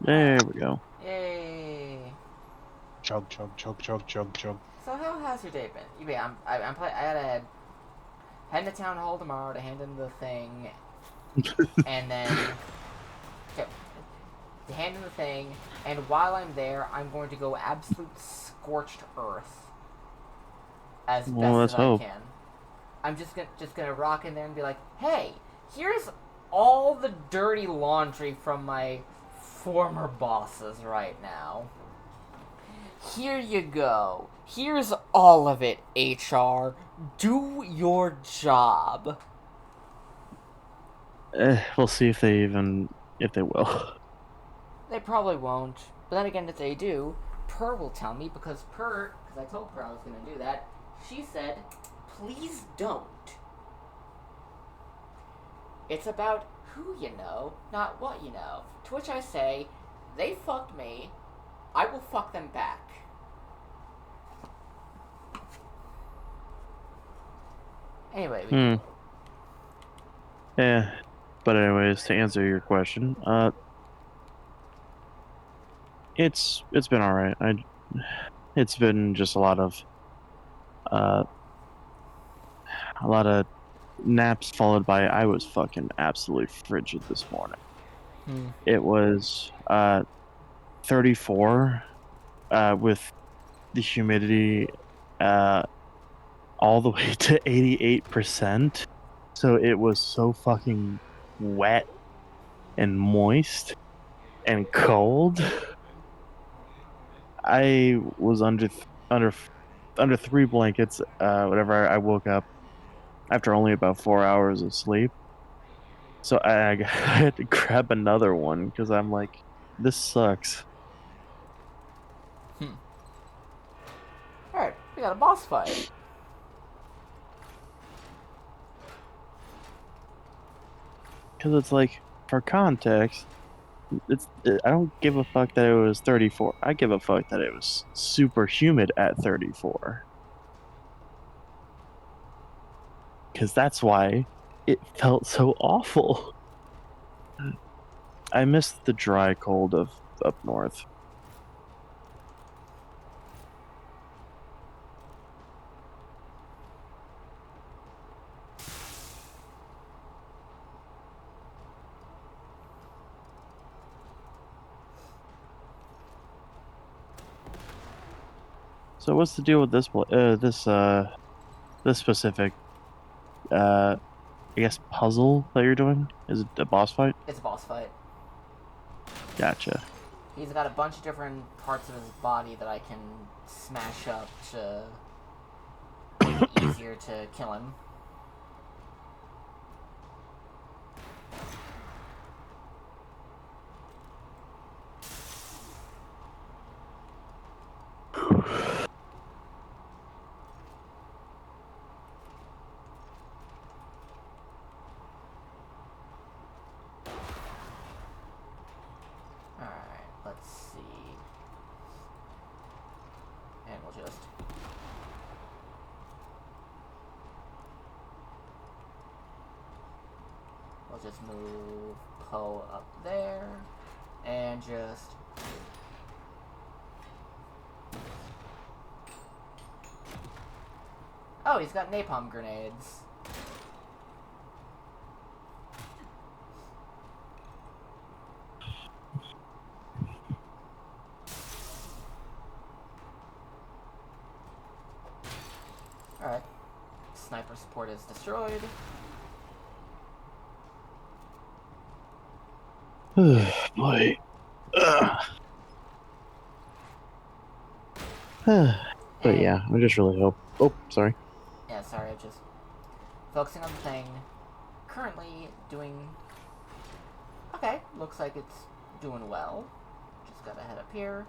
There we go. Yay! Chug, chug, chug, chug, chug, chug. So how has your day been? I gotta head to town hall tomorrow to hand in the thing, and then to hand in the thing. And while I'm there, I'm going to go absolute scorched earth as Well, best as let's I hope. can. I'm just gonna rock in there and be like, hey, here's all the dirty laundry from my former bosses right now. Here you go. Here's all of it, HR. Do your job. We'll see if they will. They probably won't. But then again, if they do, Per will tell me because I told Per I was going to do that, she said, please don't. It's about who you know, not what you know. To which I say, they fucked me, I will fuck them back. Anyway, Yeah. But anyways, to answer your question, it's been all right. It's been just uh a lot of naps followed by I was fucking absolutely frigid this morning. It was 34 with the humidity all the way to 88%. So it was so fucking wet and moist and cold. I was under under three blankets whenever I woke up after only about 4 hours of sleep. So I had to grab another one because I'm like, this sucks. alright, we got a boss fight. Because it's like, for context, I don't give a fuck that it was 34. I give a fuck that it was super humid at 34. Because that's why it felt so awful. I missed the dry cold of up north. So what's the deal with this specific I guess puzzle that you're doing? Is it a boss fight? It's a boss fight. Gotcha. He's got a bunch of different parts of his body that I can smash up to make it easier to kill him. Alright, let's see. And we'll just... We'll just move Poe up there. And just... Oh, he's got napalm grenades. Alright. Sniper support is destroyed. Boy. But yeah, I just really hope. Oh, sorry. Yeah, sorry, I'm just focusing on the thing. Currently doing... Okay, looks like it's doing well. Just gotta head up here.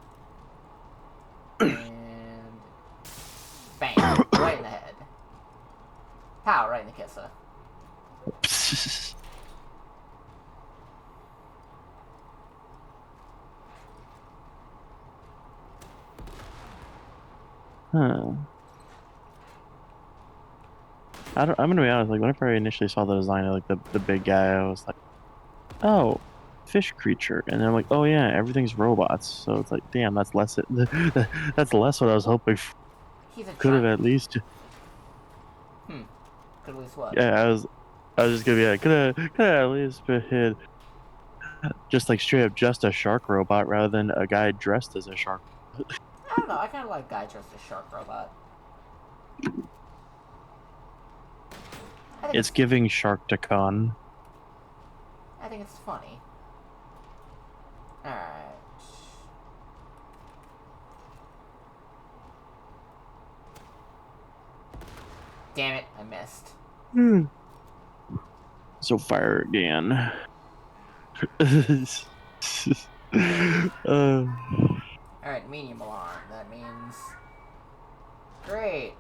And... Bam! Right in the head. Pow! Right in the kisser. Huh. I'm gonna be honest. Like whenever I initially saw the design of like the big guy, I was like, oh, fish creature, and they're like, oh yeah, everything's robots. So it's like, damn, that's less. That's less what I was hoping. He's a Could have giant. at least. Could at least what? Yeah, I was just gonna be like, could have at least been just like straight up just a shark robot rather than a guy dressed as a shark. I don't know. I kind of like Guy dressed as Shark Robot. I think It's giving Sharktacon. I think it's funny. Alright. Damn it, I missed. So fire again. Alright, medium alarm. That means... Great.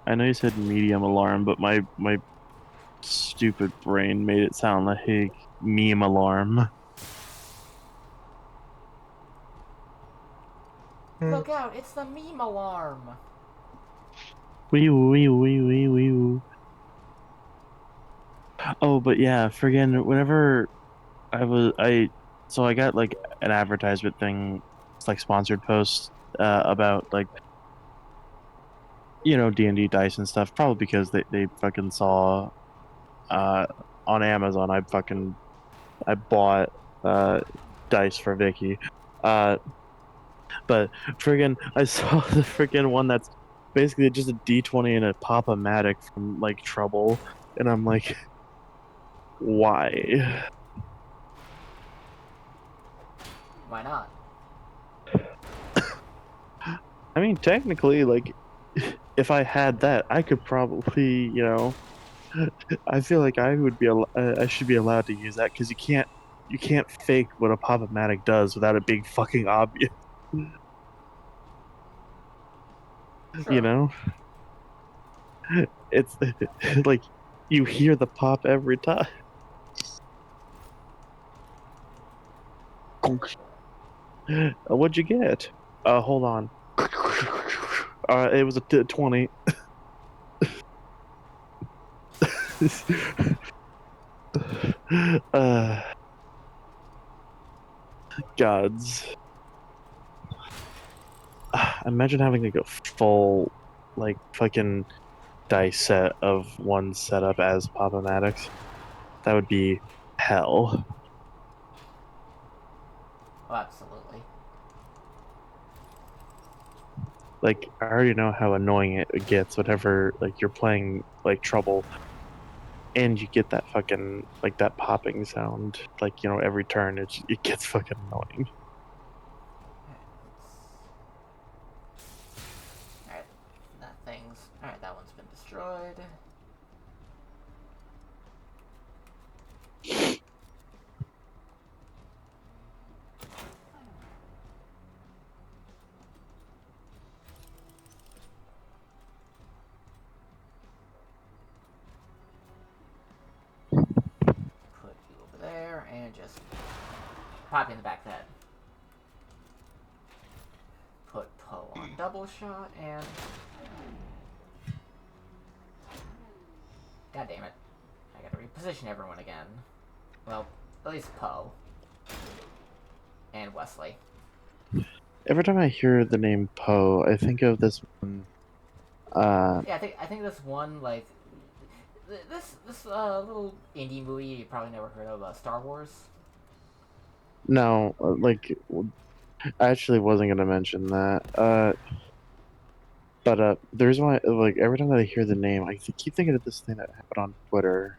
I know you said medium alarm, but my stupid brain made it sound like meme alarm. Look out, it's the meme alarm. Wee wee wee wee wee. Oh, but yeah, friggin' whenever so I got like an advertisement thing, it's like sponsored posts about like D&D dice and stuff, probably because they fucking saw on Amazon I bought dice for Vicky. But friggin' I saw the friggin' one that's basically just a D20 and a Pop-O-Matic from like Trouble, and I'm like, why? Why not? I mean, technically, like, if I had that, I could probably, I feel like I should be allowed to use that because you can't fake what a Pop-O-Matic does without it being fucking obvious, you True. know? It's like you hear the pop every time. What'd you get? Hold on. It was a 20. uh, gods. Imagine having like a full, like, fucking dice set of one setup as Pop-O-Matics. That would be hell. Oh, absolutely. Like, I already know how annoying it gets whenever, like, you're playing, like, Trouble, and you get that fucking, like, that popping sound, like, every turn, it gets fucking annoying. Alright, Alright, that one's been destroyed. Put you over there and just pop you in the back of the head. Put Poe on double shot and... God damn it. I gotta reposition everyone again. Well, at least Poe. And Wesley. Every time I hear the name Poe, I think of this one, Yeah, I think this one, like... This little indie movie you probably never heard of, Star Wars. no, like, I actually wasn't gonna mention that, but the reason why, like, every time that I hear the name, I keep thinking of this thing that happened on Twitter,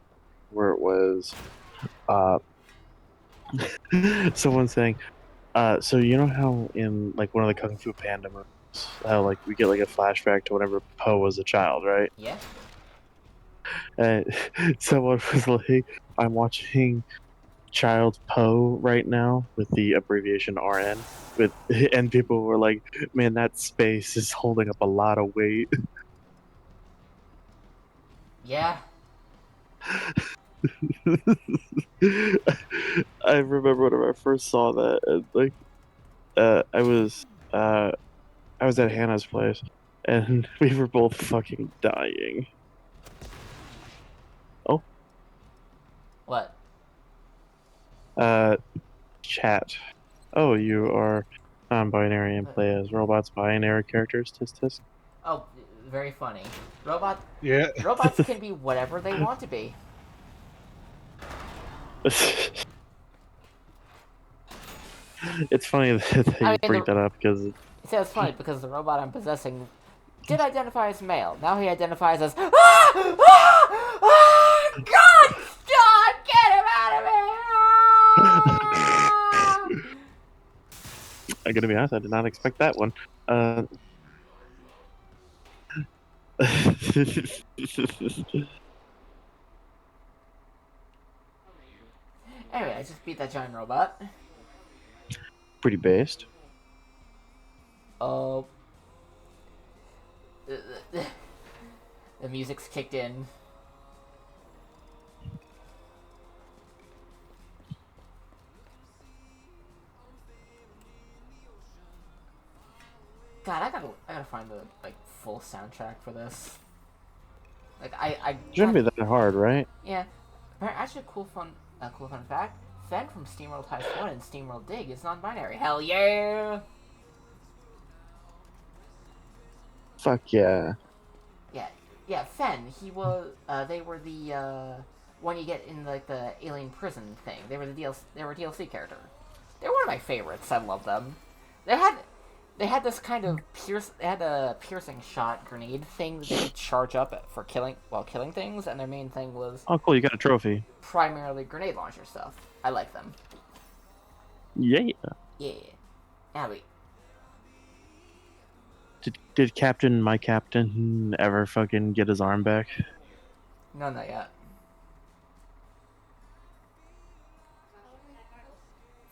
where it was, someone saying, so you know how in, like, one of the Kung Fu Panda movies, how, like, we get, like, a flashback to whenever Poe was a child, right? Yeah? And someone was like, I'm watching Child Poe right now with the abbreviation RN, and people were like, man, that space is holding up a lot of weight. Yeah? I remember whenever I first saw that, and like, I was at Hannah's place, and we were both fucking dying. Oh, chat. Oh, you are non-binary and play as robots, binary characters. Tisk tisk. Oh, very funny. Yeah. Robots can be whatever they want to be. It's funny that you bring that up because So it's funny because the robot I'm possessing did identify as male. Now he identifies as God! God, get him out of me! I'm gonna be honest, I did not expect that one. Anyway, I just beat that giant robot. Pretty based. Oh. The music's kicked in. God, I gotta find the full soundtrack for this. Shouldn't be that hard, right? Yeah. Actually, cool fun fact. Fen from Steamworld Heist 1 and Steamworld Dig is non-binary. Hell yeah! Fuck yeah. Yeah, Fen, they were the, one you get in, the alien prison thing. They were a DLC character. They were one of my favorites. I love them. They had this kind of piercing shot grenade thing that they could charge up while killing things, and their main thing was... Oh, cool, you got a trophy. Primarily grenade launcher stuff. I like them. Yeah. Yeah. Now wait. Did my captain, ever fucking get his arm back? No, not yet.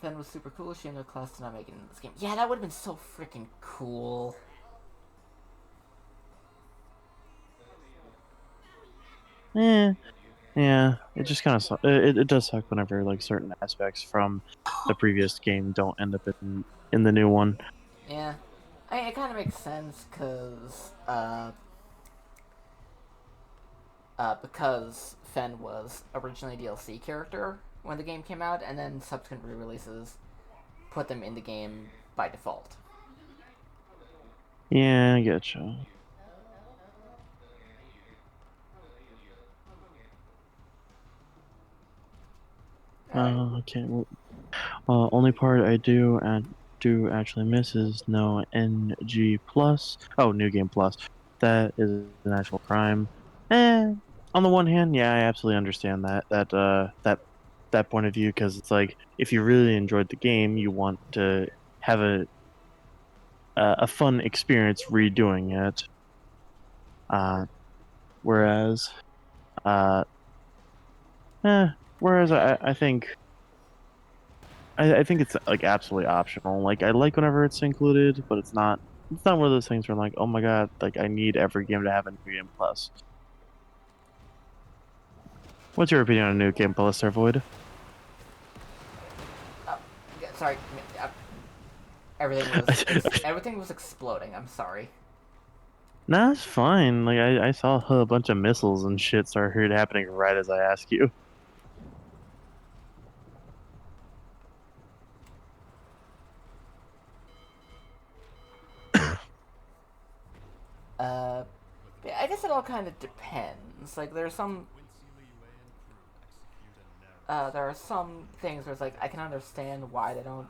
Fen was super cool. She and her class did not make it in this game. Yeah, that would have been so freaking cool. Yeah. It just kind of it does suck whenever certain aspects from the previous game don't end up in the new one. Yeah. I mean, it kind of makes sense because Fen was originally a DLC character when the game came out, and then subsequent re-releases put them in the game by default. Yeah, I getcha. Okay. Only part I do actually miss is no NG plus. Oh, New Game Plus. That is an actual crime. On the one hand, yeah, I absolutely understand that point of view, because it's like, if you really enjoyed the game, you want to have a fun experience redoing it. Whereas I think it's absolutely optional. I like whenever it's included, but it's not one of those things where I'm like, oh my god, I need every game to have a New Game Plus. What's your opinion on New Game Plus, Sir Void? Sorry, everything was exploding. I'm sorry. Nah, it's fine. I saw a bunch of missiles and shit start happening right as I asked you. I guess it all kind of depends. There are some things where it's I can understand why they don't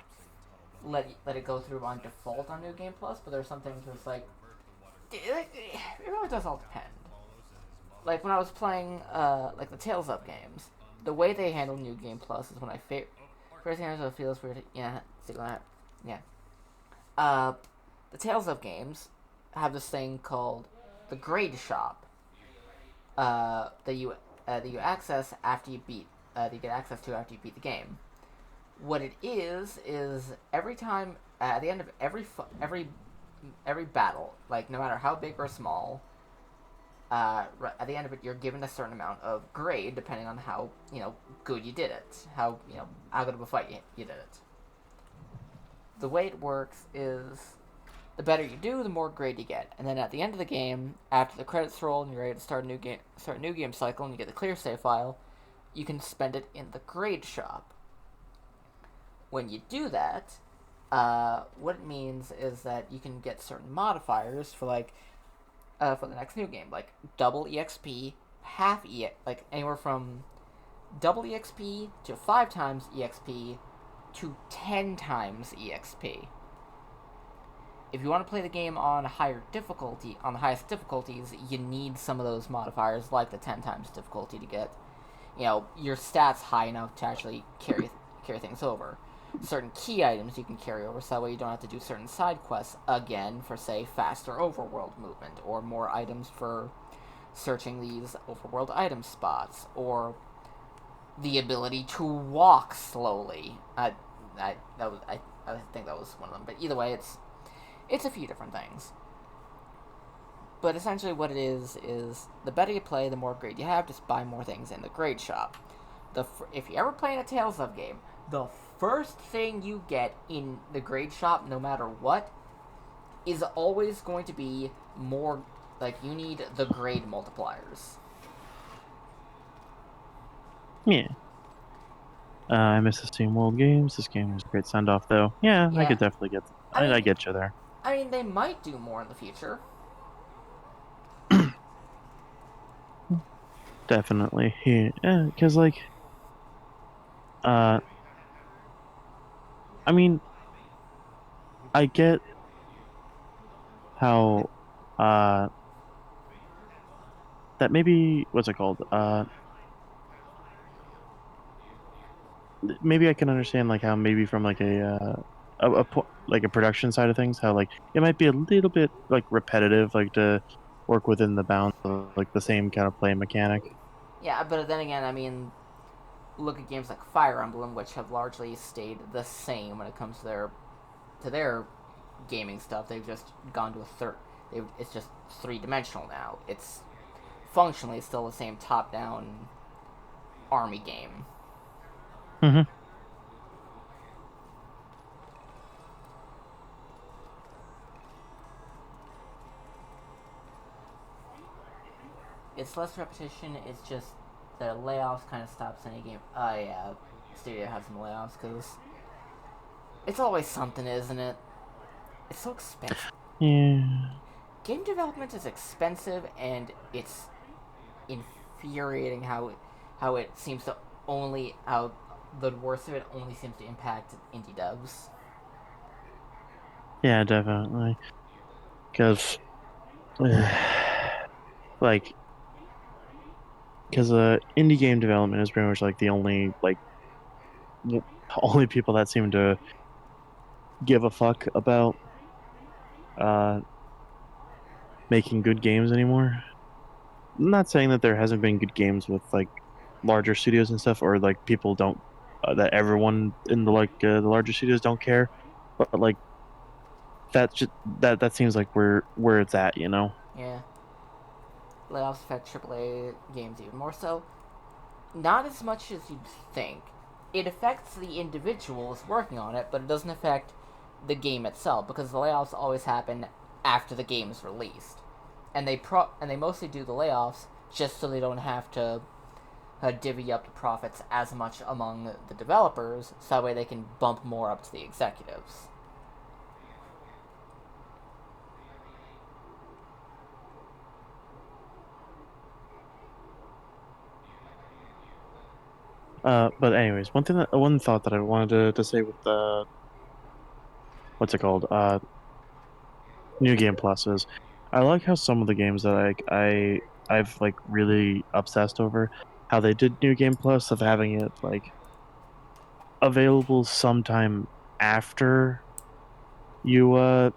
let it go through on default on New Game Plus, but there are some things where it's it really does all depend. When I was playing the Tales of games, the way they handle New Game Plus is when I first thing I feels weird. Yeah, the Tales of games have this thing called the Grade Shop that you access after you beat that you get access to after you beat the game. What it is every time at the end of every battle, no matter how big or small, at the end of it, you're given a certain amount of grade depending on how good you did it, how good of a fight you did it. The way it works is, the better you do, the more grade you get, and then at the end of the game, after the credits roll and you're ready to start a new game cycle, and you get the clear save file, you can spend it in the Grade Shop. when you do that, what it means is that you can get certain modifiers for for the next new game, like double EXP, half like anywhere from double EXP to 5 times EXP to 10 times EXP. If you want to play the game on the highest difficulties, you need some of those modifiers, like the 10 times difficulty, to get, your stats high enough to actually carry things over. Certain key items you can carry over, so that way you don't have to do certain side quests again for, say, faster overworld movement, or more items for searching these overworld item spots, or the ability to walk slowly. I think that was one of them. But either way, it's a few different things. But essentially what it is the better you play, the more grade you have, just buy more things in the grade shop. If you ever play in a Tales of game, the first thing you get in the grade shop, no matter what, is always going to be more, like, you need the grade multipliers. Yeah. I miss the Steamworld games. This game was a great send-off, though. Yeah, I could definitely get... I get you there. I mean, they might do more in the future. Definitely. Yeah, because, like... I mean... I get how... that maybe... What's it called? Maybe I can understand, like, how maybe from, like, like a production side of things, how, like, it might be a little bit, like, repetitive, like, to work within the bounds of, like, the same kind of play mechanic. Yeah, but then again, I mean, look at games like Fire Emblem, which have largely stayed the same when it comes to their gaming stuff. They've just gone to it's just 3-dimensional now. It's functionally still the same top-down army game. Mm-hmm. It's less repetition, it's just the layoffs kind of stops any game. Yeah, Studio has some layoffs, because it's always something, isn't it? It's so expensive. Yeah. Game development is expensive, and it's infuriating how it seems to how the worst of it only seems to impact indie devs. Yeah, definitely. Because, like, indie game development is pretty much, like, the only people that seem to give a fuck about making good games anymore. I'm not saying that there hasn't been good games with, like, larger studios and stuff, or, like, people don't that everyone in the larger studios don't care, but, like, that seems like where it's at, you know. Yeah. Layoffs affect AAA games even more so. Not as much as you'd think. It affects the individuals working on it, but it doesn't affect the game itself, because the layoffs always happen after the game is released. And they mostly do the layoffs just so they don't have to divvy up the profits as much among the developers, so that way they can bump more up to the executives. But anyways, one thought that I wanted to say with the what's it called? New Game Plus is, I like how some of the games that I've like really obsessed over, how they did New Game Plus of having it like available after you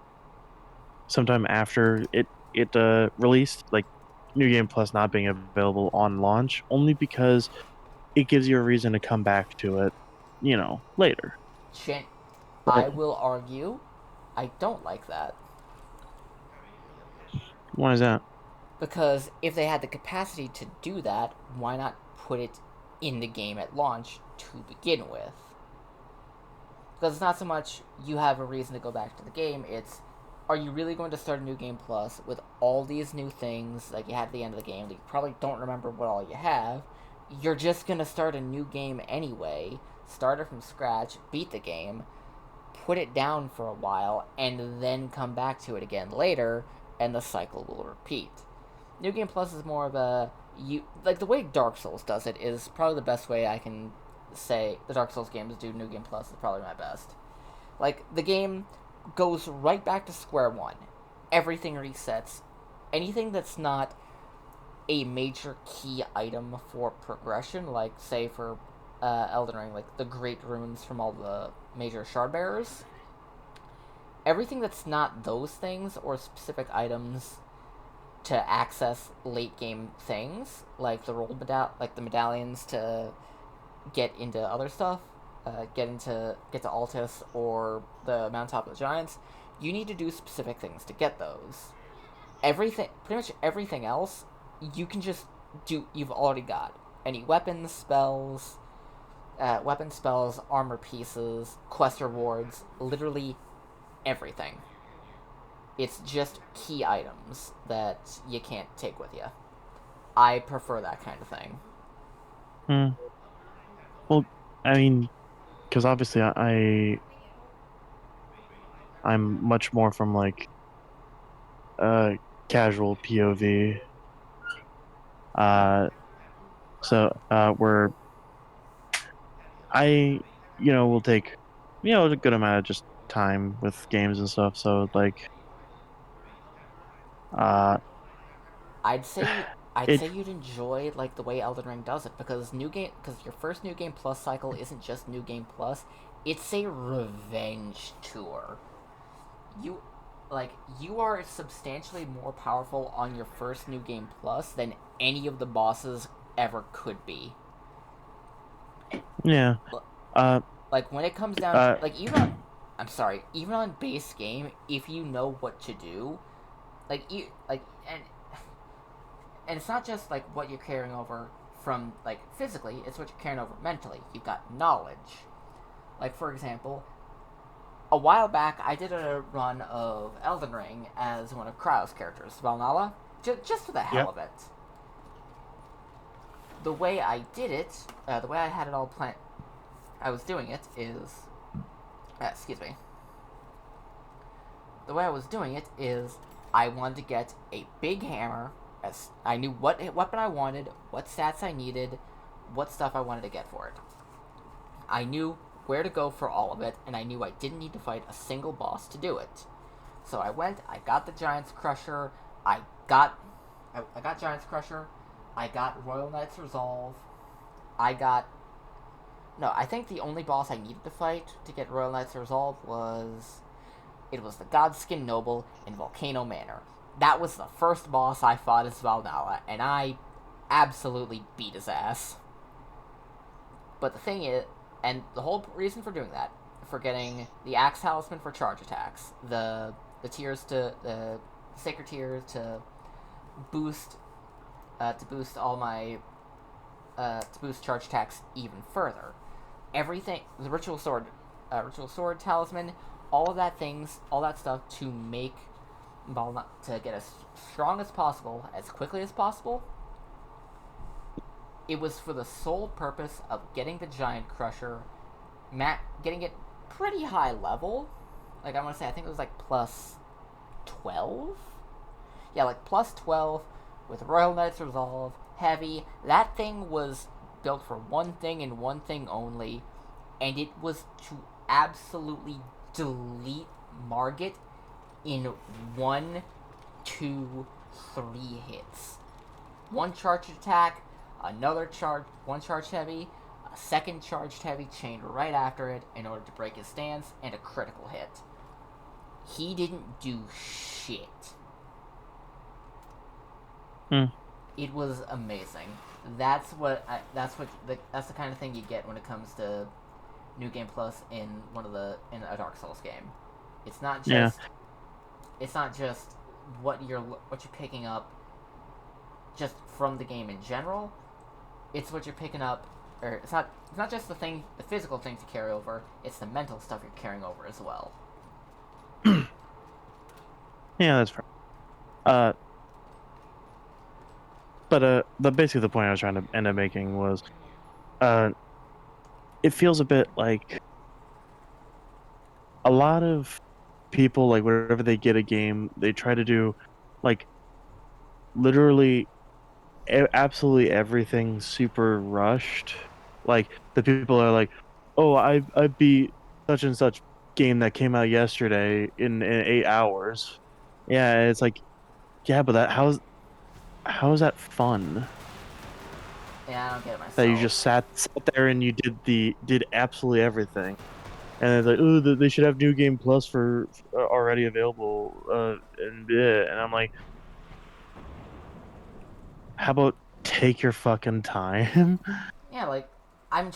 sometime after it released, like New Game Plus not being available on launch, only because it gives you a reason to come back to it, later. I will argue, I don't like that. Why is that? Because if they had the capacity to do that, why not put it in the game at launch to begin with? Because it's not so much you have a reason to go back to the game, it's, are you really going to start a New Game Plus with all these new things like you had at the end of the game that you probably don't remember what all you have? You're just going to start a new game anyway, start it from scratch, beat the game, put it down for a while, and then come back to it again later, and the cycle will repeat. New Game Plus is more of a the way Dark Souls does it is probably the best way I can say the Dark Souls games do New Game Plus is probably my best. Like, the game goes right back to square one. Everything resets. Anything that's not a major key item for progression, like, say, for Elden Ring, like the Great Runes from all the major shard bearers, everything that's not those things or specific items to access late game things, like the the medallions to get into other stuff, get to Altus or the Mountaintop of the Giants, you need to do specific things to get those. Pretty much everything else, you can just do. You've already got any weapon spells, armor pieces, quest rewards, literally everything. It's just key items that you can't take with you. I prefer that kind of thing. Well, I mean, because obviously I'm much more from like casual POV. Where I will take a good amount of just time with games and stuff. So like I'd say it you'd enjoy like the way Elden Ring does it because your first New Game Plus cycle isn't just New Game Plus, it's a revenge tour. You are substantially more powerful on your first New Game Plus than any of the bosses ever could be. yeah. Like when it comes down like even on base game, if you know what to do, and it's not just like what you're carrying over from like physically, it's what you're carrying over mentally. You've got knowledge. Like for example, a while back I did a run of Elden Ring as one of Cryo's characters, Valnala, just for the hell of it. The way I did it, the way I had it all planned, I was doing it is, excuse me. The way I was doing it is I wanted to get a big hammer. As I knew what weapon I wanted, what stats I needed, what stuff I wanted to get for it. I knew where to go for all of it, and I knew I didn't need to fight a single boss to do it. So I got the Giant's Crusher, I got Giant's Crusher, I got Royal Knight's Resolve, I think the only boss I needed to fight to get Royal Knight's Resolve was the Godskin Noble in Volcano Manor. That was the first boss I fought as Valnala, and I absolutely beat his ass. But the thing is, and the whole reason for doing that, for getting the Axe Talisman for charge attacks, the Sacred Tears to boost charge attacks even further. Everything, the Ritual Sword Talisman, all that stuff to make to get as strong as possible, as quickly as possible. It was for the sole purpose of getting the Giant Crusher, getting it pretty high level. Like I want to say, I think it was like plus 12. Yeah, like plus 12 with Royal Knight's Resolve, heavy. That thing was built for one thing and one thing only, and it was to absolutely delete Margit in 1, 2, 3 hits. One charged attack, one charged heavy, a second charged heavy chained right after it in order to break his stance, and a critical hit. He didn't do shit. It was amazing. That's the kind of thing you get when it comes to New Game Plus in a Dark Souls game. It's not just what you're picking up just from the game in general. It's what you're picking up, or it's not just the physical things you carry over. It's the mental stuff you're carrying over as well. Yeah, that's fair. But basically the point I was trying to end up making was, it feels a bit like a lot of people, like, whenever they get a game, they try to do, like, literally absolutely everything super rushed. Like, the people are like, "Oh, I beat such and such game that came out yesterday in 8 hours." Yeah, it's like, yeah, but how is that fun? Yeah, I don't get it That you myself. just sat there and you did absolutely everything. And it's like, "Ooh, they should have New Game Plus for already available," and yeah, and I'm like, "How about take your fucking time?" Yeah, like I'm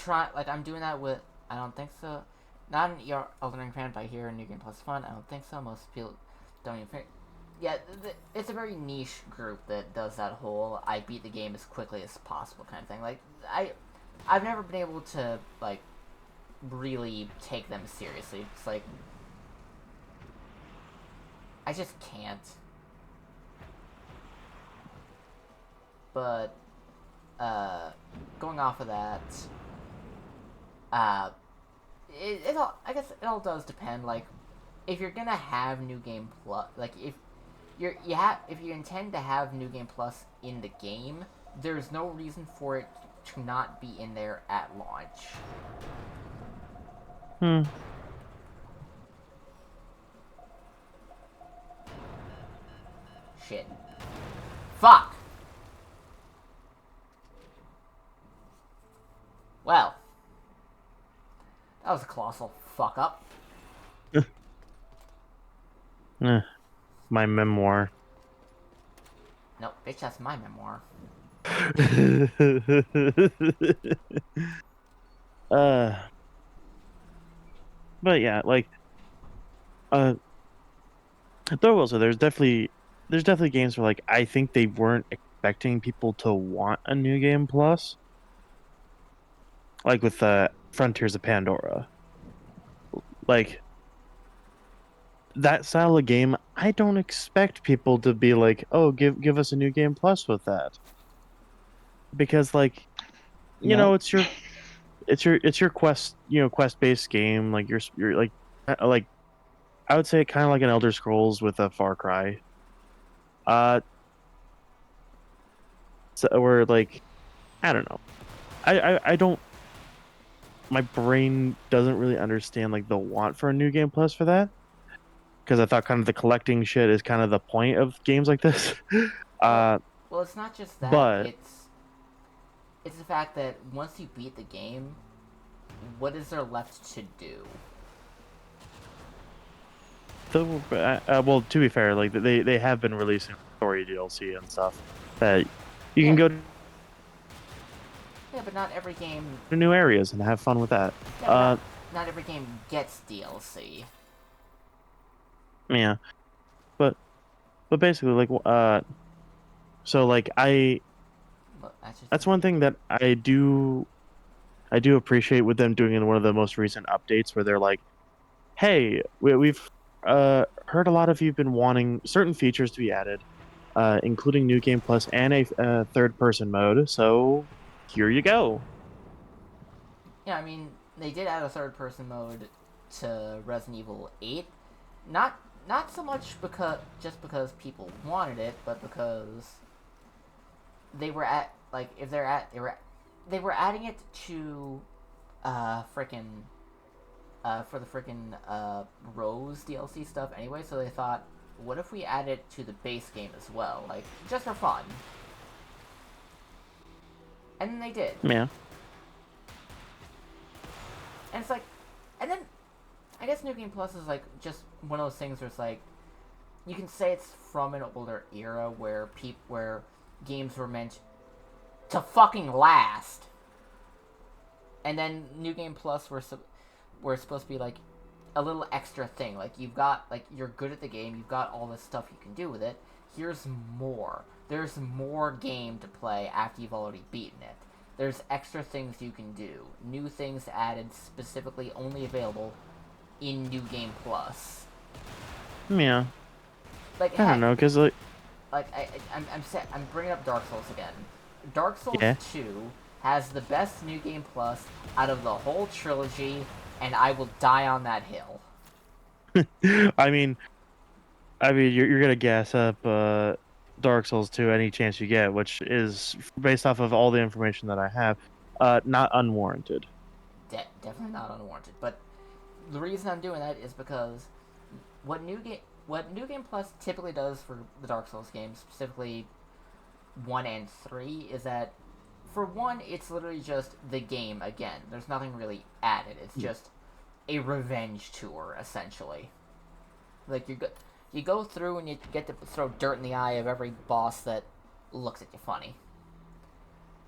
doing that with. I don't think so. Not an Elden Ring fan, but I hear New Game Plus fun. I don't think so. Most people don't even. Yeah, it's a very niche group that does that whole "I beat the game as quickly as possible" kind of thing. Like I've never been able to like really take them seriously. It's like I just can't. But going off of that, uh, it all I guess it all does depend. Like if you're gonna have New Game Plus, like if you intend to have New Game Plus in the game, there's no reason for it to not be in there at launch. Hmm. Shit. Fuck. Well, that was a colossal fuck up. Eh, my memoir. Nope, bitch, that's my memoir. uh, but yeah, like, uh, though also there's definitely games where, like, I think they weren't expecting people to want a New Game Plus, like with Frontiers of Pandora. Like, that style of game, I don't expect people to be like, "Oh, give us a New Game Plus with that." Because, like, you know, No. it's your quest, quest based game. Like you're like I would say kind of like an Elder Scrolls with a Far Cry. Uh, so or like I don't know. I don't. My brain doesn't really understand like the want for a New Game Plus for that, because I thought kind of the collecting shit is kind of the point of games like this. Well, uh, well, it's not just that. but It's the fact that once you beat the game, what is there left to do? well, to be fair, like they have been releasing story DLC and stuff that you can Yeah, go to but not every game. new areas and have fun with that. Yeah, but not every game gets DLC. Yeah, but basically, like, so like Well, that's just that's one thing that I do appreciate with them doing in one of the most recent updates, where they're like, "Hey, we've heard a lot of you've been wanting certain features to be added, including New Game Plus and a third person mode. So here you go." yeah. I mean, they did add a third-person mode to Resident Evil 8. Not not so much because people wanted it, but because they were at like if they're at they were adding it to frickin' for the frickin' Rose DLC stuff anyway, so they thought, what if we add it to the base game as well? Like, just for fun. And then they did. Yeah. And it's like, and then, I guess New Game Plus is like, just one of those things where it's like, you can say it's from an older era where games were meant to fucking last. And then New Game Plus were supposed to be like a little extra thing. Like you're good at the game, you've got all this stuff you can do with it. Here's more. There's more game to play after you've already beaten it. There's extra things you can do. New things added specifically only available in New Game Plus. Yeah. Like I don't know, cause like I'm bringing up Dark Souls again. Dark Souls yeah. 2 has the best New Game Plus out of the whole trilogy, and I will die on that hill. I mean, you're gonna gas up Dark Souls 2 any chance you get, which is based off of all the information that I have, not unwarranted. Definitely not unwarranted. But the reason I'm doing that is because what New Game Plus typically does for the Dark Souls games, specifically 1 and 3, is that for 1, it's literally just the game again. There's nothing really added. It's just a revenge tour, essentially. Like, you go through and you get to throw dirt in the eye of every boss that looks at you funny.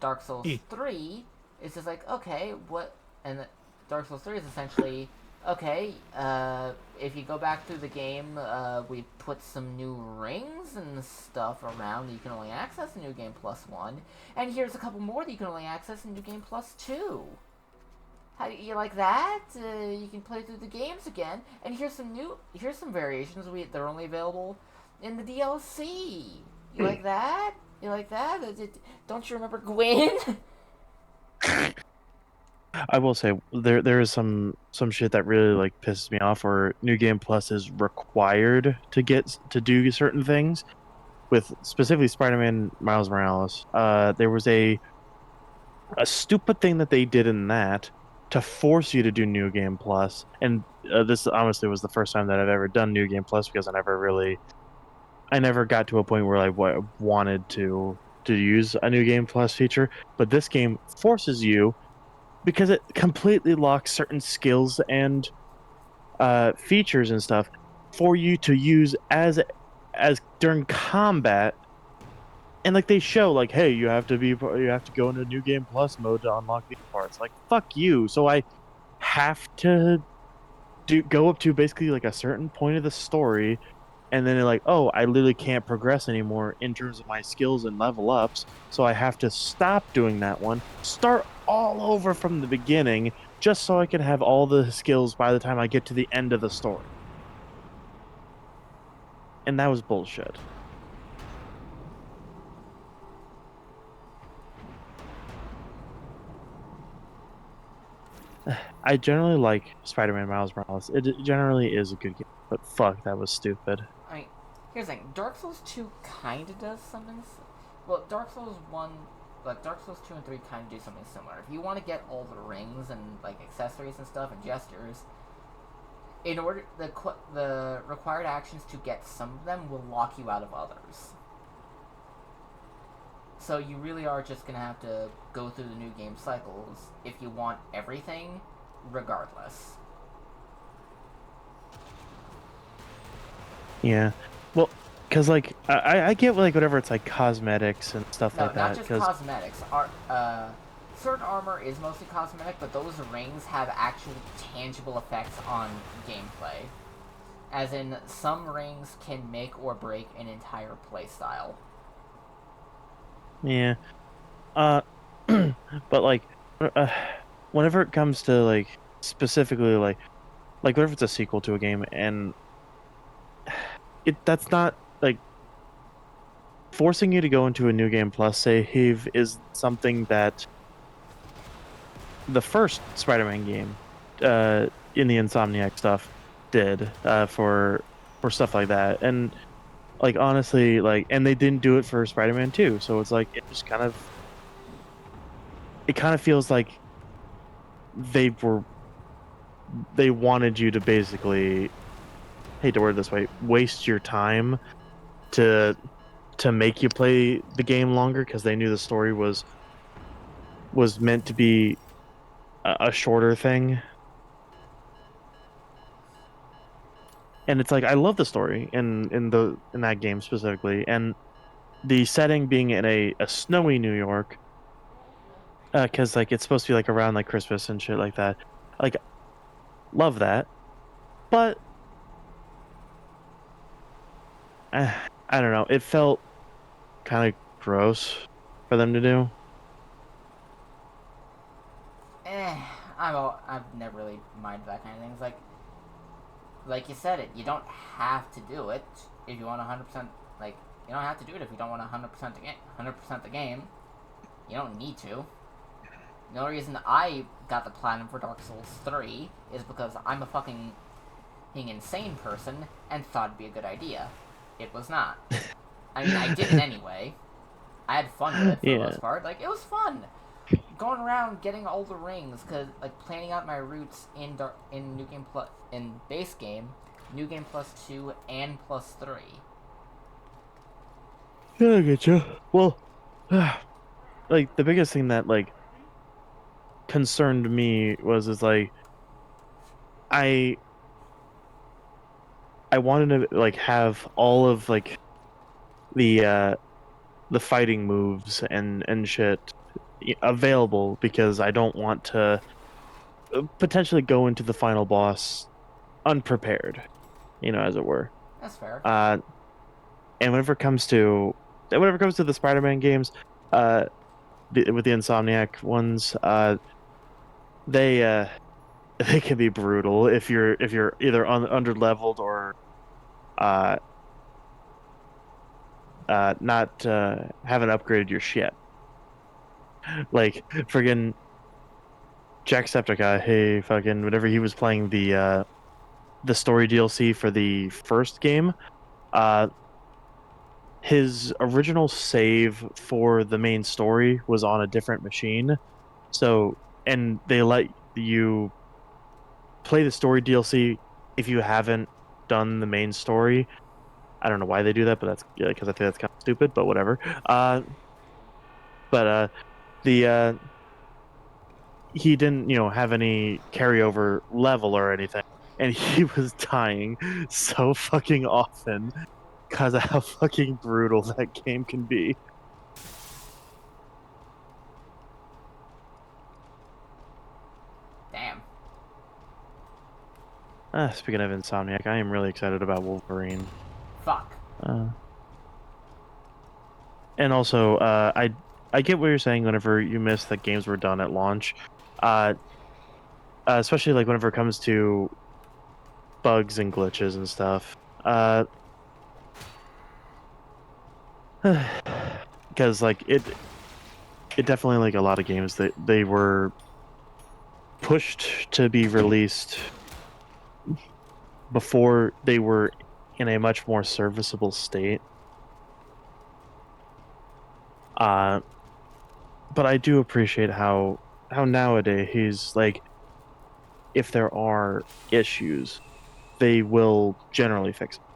Dark Souls 3 is just like, okay, what... And Dark Souls 3 is essentially, okay, if you go back through the game, we put some new rings and stuff around that you can only access in New Game Plus 1, and here's a couple more that you can only access in New Game Plus 2. How do you like that? You can play through the games again, and here's some variations they're only available in the DLC. You like that? You like that? Don't you remember Gwyn? I will say there is some shit that really like pisses me off, where New Game Plus is required to do certain things. With specifically Spider-Man Miles Morales, there was a stupid thing that they did in that to force you to do New Game Plus, and this honestly was the first time that I've ever done New Game Plus, because I never got to a point where I wanted to use a New Game Plus feature, but this game forces you, because it completely locks certain skills and features and stuff for you to use as during combat. And like they show, like, hey, you have to go into New Game Plus mode to unlock these parts. Like, fuck you. So I have to go up to basically like a certain point of the story, and then they're like, oh, I literally can't progress anymore in terms of my skills and level ups, so I have to stop doing that one, start all over from the beginning, just so I can have all the skills by the time I get to the end of the story. And that was bullshit. I generally like Spider-Man Miles Morales. It generally is a good game, but fuck, that was stupid. I mean, here's the thing. Dark Souls 2 kind of does something... Well, Dark Souls 1... Like, Dark Souls 2 and 3 kind of do something similar. If you want to get all the rings and, like, accessories and stuff and gestures, in order... The required actions to get some of them will lock you out of others. So you really are just going to have to go through the new game cycles if you want everything, regardless. Yeah. Well, because, like, I get, like, whatever it's, like, cosmetics and stuff like that. No, not just cosmetics. Sword armor is mostly cosmetic, but those rings have actual tangible effects on gameplay. As in, some rings can make or break an entire playstyle. Yeah. But, like, whenever it comes to, like, specifically, like whenever it's a sequel to a game, and that's not, like, forcing you to go into a New Game Plus save is something that the first Spider-Man game, in the Insomniac stuff, did, for stuff like that. And, like, honestly, like, and they didn't do it for Spider-Man 2, so it's like, it just kind of feels like they wanted you to basically, hate to word it this way, waste your time to make you play the game longer, because they knew the story was meant to be a shorter thing. And it's like, I love the story in that game specifically, and the setting being in a snowy New York, because, like, it's supposed to be, like, around, like, Christmas and shit like that. Like, love that, but I don't know. It felt kind of gross for them to do. I've never really minded that kind of thing. It's like you said, you don't have to do it if you want 100%. Like, you don't have to do it if you don't want 100% the game. You don't need to. The only reason I got the platinum for Dark Souls 3 is because I'm a fucking insane person and thought it'd be a good idea. It was not. I mean, I did it anyway. I had fun with it for the most part. Like, it was fun. Going around getting all the rings, cause like planning out my routes in New Game Plus in base game, New Game Plus 2 and Plus 3. Yeah, I get you. Well, like the biggest thing that like concerned me is like I wanted to like have all of like the fighting moves and shit available, because I don't want to potentially go into the final boss unprepared, as it were. That's fair. And whenever it comes to the Spider-Man games, with the Insomniac ones, they they can be brutal if you're either under-leveled or not haven't upgraded your shit. Like friggin' Jacksepticeye, hey, fucking whenever he was playing the story DLC for the first game, his original save for the main story was on a different machine. So, and they let you play the story DLC if you haven't done the main story. I don't know why they do that, but that's because I think that's kind of stupid. But whatever. But the he didn't have any carryover level or anything, and he was dying so fucking often because of how fucking brutal that game can be. Damn. Speaking of Insomniac, I am really excited about Wolverine. Fuck. And also, I get what you're saying whenever you miss that games were done at launch, especially like whenever it comes to bugs and glitches and stuff. Because like it definitely, like a lot of games that they were pushed to be released before they were in a much more serviceable state. But I do appreciate how nowadays he's like, if there are issues, they will generally fix them.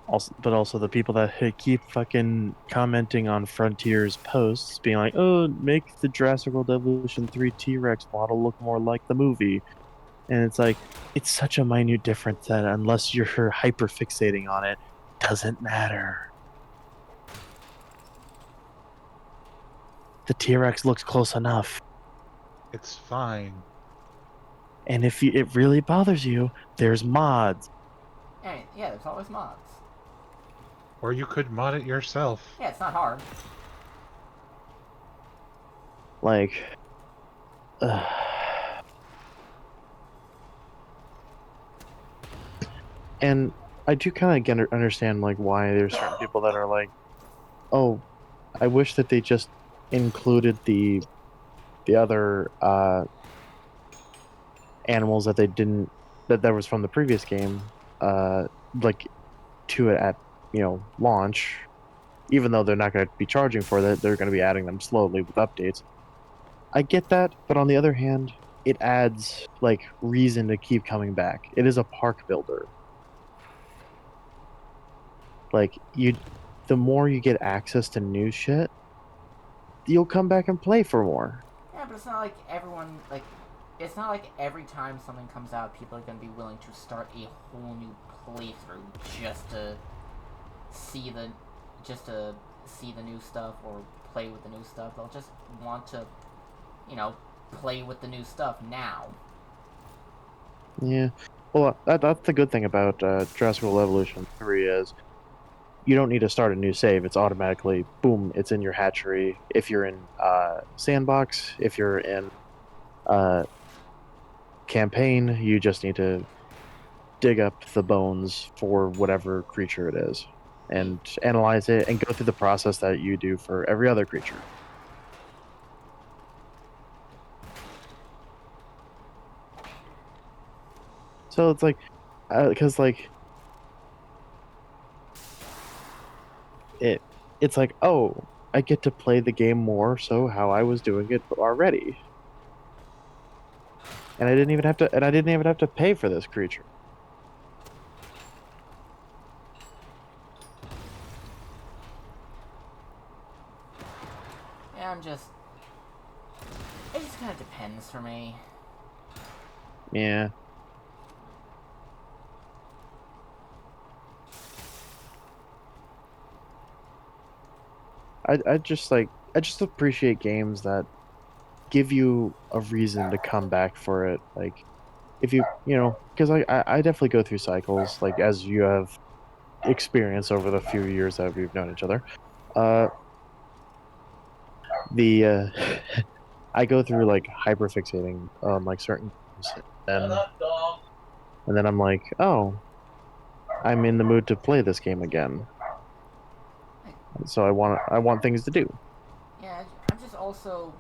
Also the people that keep fucking commenting on Frontier's posts, being like, "Oh, make the Jurassic World Evolution 3 T-Rex model look more like the movie," and it's like, it's such a minute difference that unless you're hyper fixating on it, doesn't matter. The T-Rex looks close enough. It's fine. And if it really bothers you, there's mods. Hey, yeah, there's always mods. Or you could mod it yourself. Yeah, it's not hard. Like, and I do kind of understand like why there's certain people that are like, "Oh, I wish that they just included the other animals that they didn't, that was from the previous game, like to it at launch, even though they're not going to be charging for that, they're going to be adding them slowly with updates." I get that, but on the other hand, it adds like reason to keep coming back. It is a park builder. Like, the more you get access to new shit, you'll come back and play for more. Yeah, but it's not like everyone, like, it's not like every time something comes out, people are going to be willing to start a whole new playthrough just to see the new stuff or play with the new stuff. They'll just want to, play with the new stuff now. Yeah. Well, that's the good thing about Jurassic World Evolution 3 is you don't need to start a new save. It's automatically, boom, it's in your hatchery. If you're in Sandbox, if you're in campaign, you just need to dig up the bones for whatever creature it is and analyze it and go through the process that you do for every other creature. So it's like, because like it's like, oh, I get to play the game more so how I was doing it already, and I didn't even have to pay for this creature. Yeah, it just kind of depends for me. Yeah. I just appreciate games that give you a reason to come back for it. Like if because I definitely go through cycles, like as you have experience over the few years that we've known each other. Uh, the I go through like hyperfixating on like certain games, and then I'm like, oh, I'm in the mood to play this game again. So I want things to do. Yeah, I just also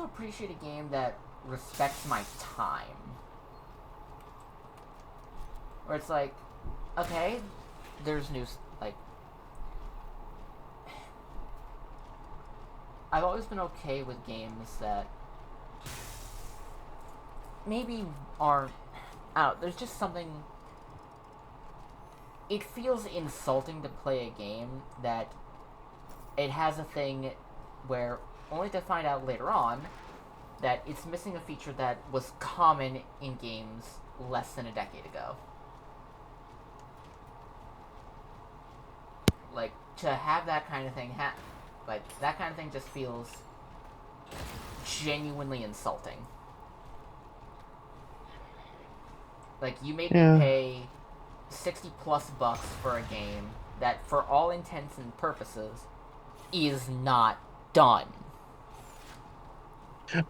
appreciate a game that respects my time. Where it's like, okay, there's new, like, I've always been okay with games that maybe aren't, I don't know, there's just something, it feels insulting to play a game that it has a thing where, only to find out later on, that it's missing a feature that was common in games less than a decade ago. Like, to have that kind of thing like, that kind of thing just feels genuinely insulting. Like, you made me pay 60 plus bucks for a game that, for all intents and purposes, is not done.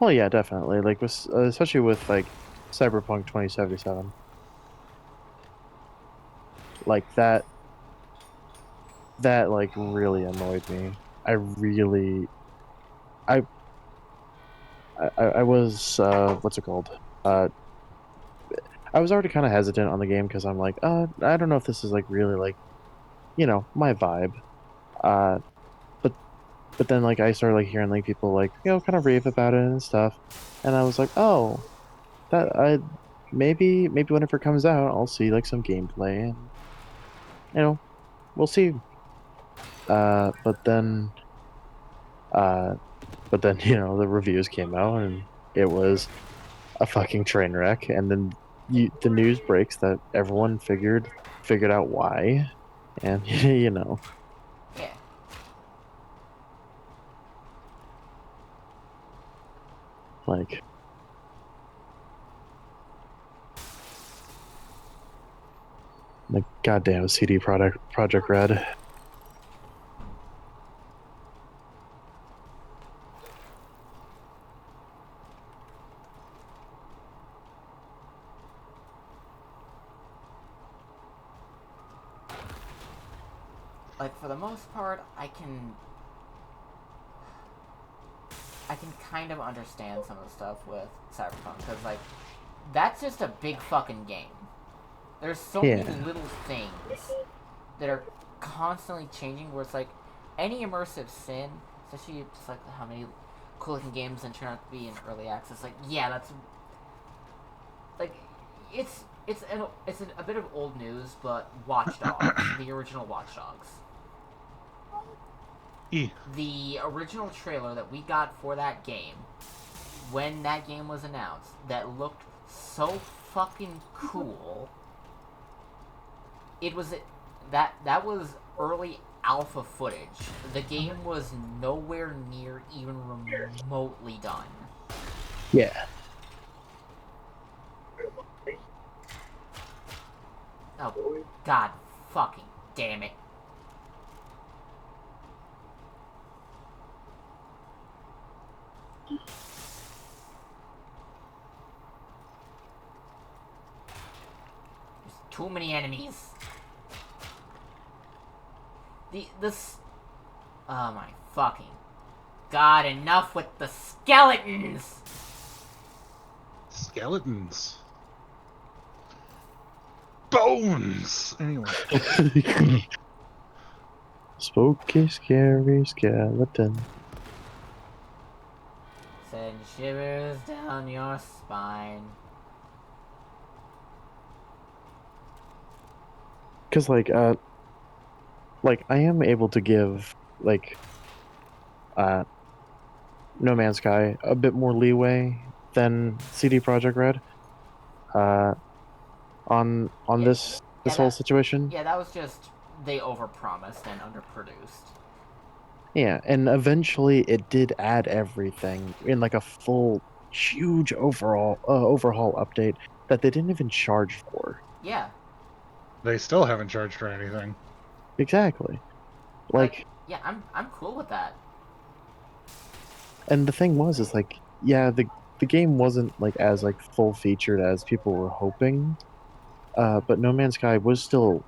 Well, yeah, definitely. Like with especially with like Cyberpunk 2077, like that like really annoyed me. I really I I was what's it called? I was already kind of hesitant on the game because I'm like, I don't know if this is like really like my vibe. Uh, but then like I started like hearing like people like kind of rave about it and stuff, and I was like, oh, that I maybe whenever it comes out, I'll see like some gameplay and we'll see. Uh, but then uh, the reviews came out and it was a fucking train wreck, and then the news breaks that everyone figured out why, and Yeah. like the goddamn CD Project Red. Like, for the most part, I can kind of understand some of the stuff with Cyberpunk, because, like, that's just a big fucking game. There's so many Yeah, little things that are constantly changing, where it's like, any immersive sin, especially just like how many cool looking games and turn out to be in early access, like, yeah, that's, like, it's a bit of old news, but Watch Dogs, the original Watch Dogs. The original trailer that we got for that game, when that game was announced, that looked so fucking cool. It was that was early alpha footage. The game was nowhere near even remotely done. yeah. Oh, god fucking damn it. Too many enemies. This. Oh my fucking god! Enough with the skeletons. Skeletons. Bones. Anyway. Spooky, scary skeleton. Send shivers down your spine. Because like I am able to give No Man's Sky a bit more leeway than CD Projekt Red on Yeah, this whole situation. Yeah, that was just they overpromised and underproduced. Yeah, and eventually it did add everything in like a full huge overhaul update that they didn't even charge for. Yeah. They still haven't charged for anything. Exactly. Like yeah, I'm cool with that. and the thing is like, yeah, the game wasn't like as like full featured as people were hoping. But No Man's Sky was still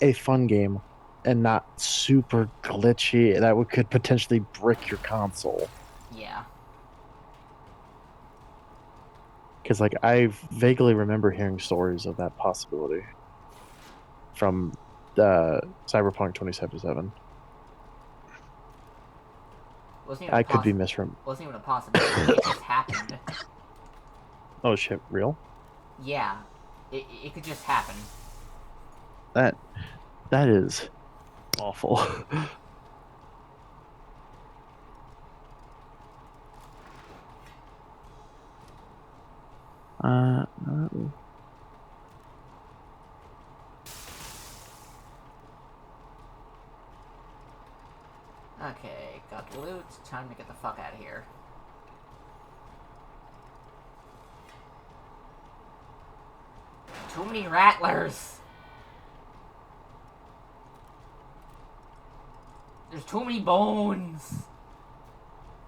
a fun game and not super glitchy that could potentially brick your console. Yeah. Because like I vaguely remember hearing stories of that possibility from Cyberpunk 2077. I could be misremembering. Wasn't even a possibility. It just happened. Oh shit! Real? Yeah, it could just happen. That is awful. Okay, got the loot. Time to get the fuck out of here. Too many rattlers. There's too many bones.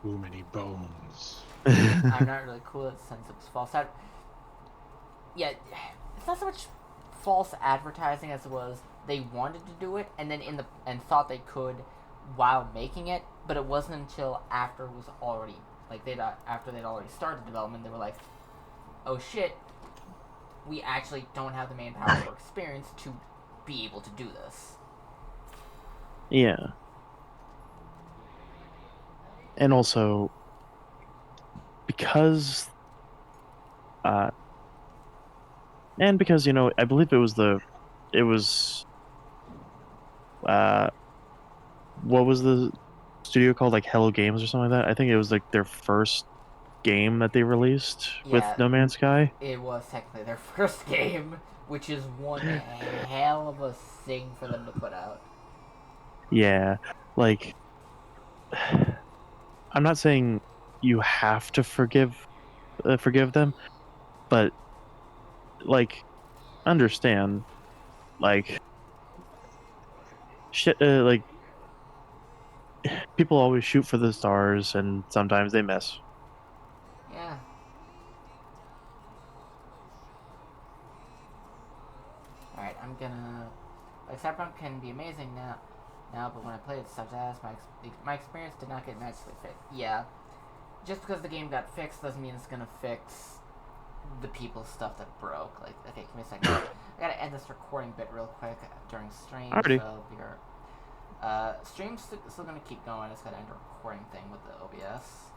Too many bones. I'm not really cool with since it was false ad. Yeah, it's not so much false advertising as it was they wanted to do it and then and thought they could while making it, but it wasn't until after it was already after they'd already started development they were like, oh shit, we actually don't have the manpower or experience to be able to do this. Yeah. And also, because, I believe what was the studio called? Like Hello Games or something like that? I think it was like their first game that they released with No Man's Sky. It was technically their first game, which is one hell of a thing for them to put out. Yeah, like, I'm not saying you have to forgive them, but like, understand, like, shit, like, people always shoot for the stars, and sometimes they miss. Yeah. Alright, I'm gonna... Like, Cyberpunk can be amazing now, but when I played it such as my experience did not get magically fixed. Yeah. Just because the game got fixed doesn't mean it's gonna fix the people's stuff that broke. Like, okay, give me a second. I gotta end this recording bit real quick during stream, Alrighty. so Stream's still gonna keep going. I just gotta end a recording thing with the OBS.